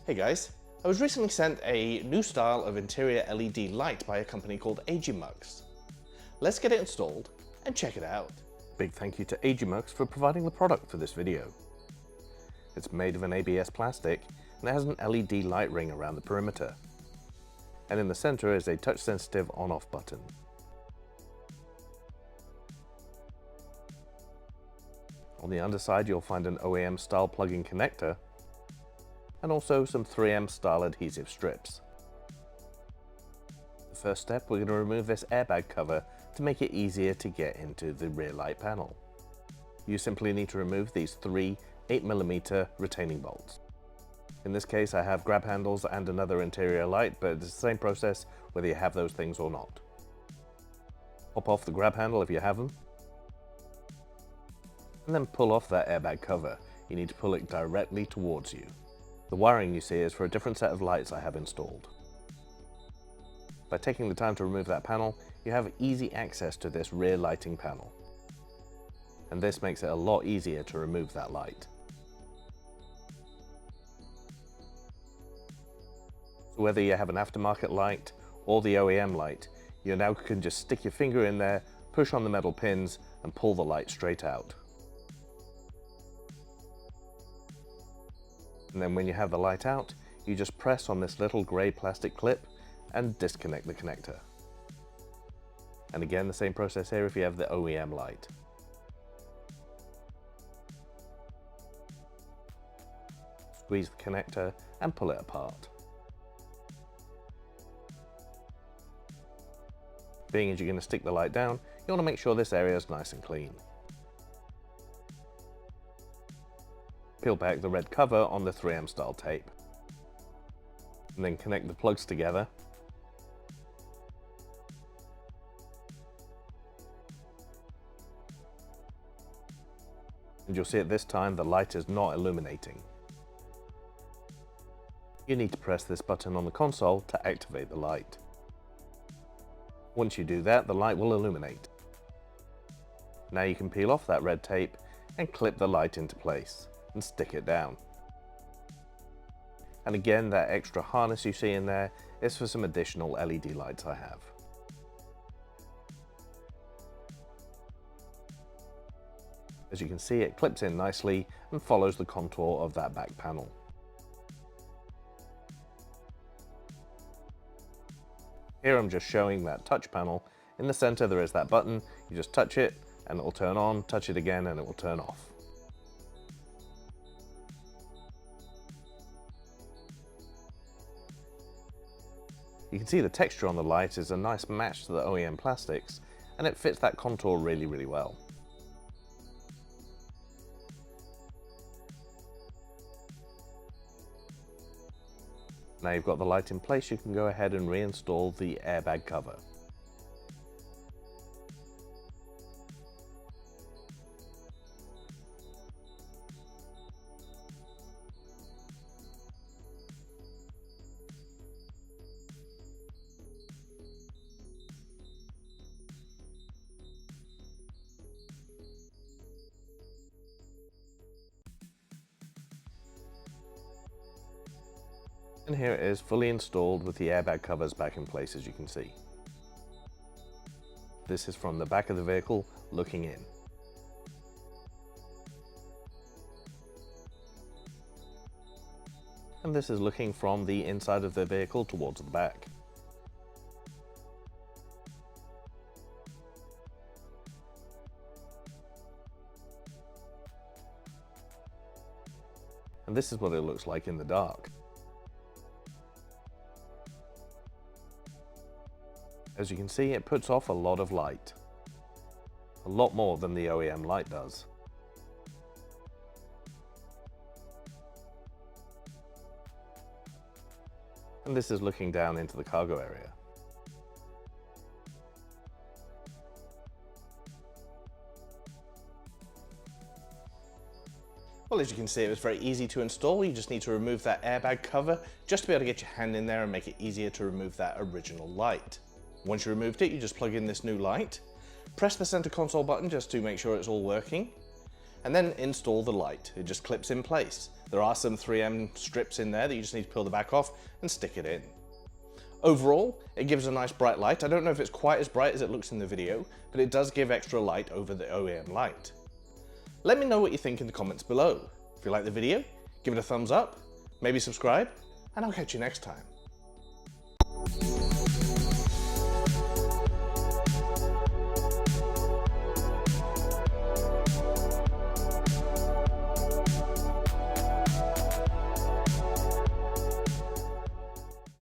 Hey guys, I was recently sent a new style of interior LED light by a company called AIGMUX. Let's get it installed and check it out. Big thank you to AIGMUX for providing the product for this video. It's made of an ABS plastic and it has an LED light ring around the perimeter. And in the center is a touch sensitive on-off button. On the underside you'll find an OEM style plug-in connector and also some 3M style adhesive strips. The first step, we're going to remove this airbag cover to make it easier to get into the rear light panel. You simply need to remove these three 8mm retaining bolts. In this case I have grab handles and another interior light, but it's the same process whether you have those things or not. Pop off the grab handle if you have them, and then pull off that airbag cover. You need to pull it directly towards you. The wiring you see is for a different set of lights I have installed. By taking the time to remove that panel, you have easy access to this rear lighting panel. And this makes it a lot easier to remove that light. So whether you have an aftermarket light or the OEM light, you now can just stick your finger in there, push on the metal pins and pull the light straight out. And then when you have the light out, you just press on this little grey plastic clip and disconnect the connector. And again, the same process here if you have the OEM light. Squeeze the connector and pull it apart. Being as you're going to stick the light down, you want to make sure this area is nice and clean. Peel back the red cover on the 3M style tape. And then connect the plugs together. And you'll see at this time the light is not illuminating. You need to press this button on the console to activate the light. Once you do that, the light will illuminate. Now you can peel off that red tape and clip the light into place and stick it down. And again, that extra harness you see in there is for some additional LED lights I have. As you can see, it clips in nicely and follows the contour of that back panel. Here I'm just showing that touch panel. In the center there is that button. You just touch it and it will turn on, touch it again and it will turn off. You can see the texture on the light is a nice match to the OEM plastics, and it fits that contour really well. Now you've got the light in place, you can go ahead and reinstall the airbag cover. And here it is fully installed with the airbag covers back in place, as you can see. This is from the back of the vehicle looking in. And this is looking from the inside of the vehicle towards the back. And this is what it looks like in the dark. As you can see, it puts off a lot of light. A lot more than the OEM light does. And this is looking down into the cargo area. Well, as you can see, it was very easy to install. You just need to remove that airbag cover just to be able to get your hand in there and make it easier to remove that original light. Once you removed it, you just plug in this new light, press the center console button just to make sure it's all working, and then install the light. It just clips in place. There are some 3M strips in there that you just need to peel the back off and stick it in. Overall, it gives a nice bright light. I don't know if it's quite as bright as it looks in the video, but it does give extra light over the OEM light. Let me know what you think in the comments below. If you like the video, give it a thumbs up, maybe subscribe, and I'll catch you next time.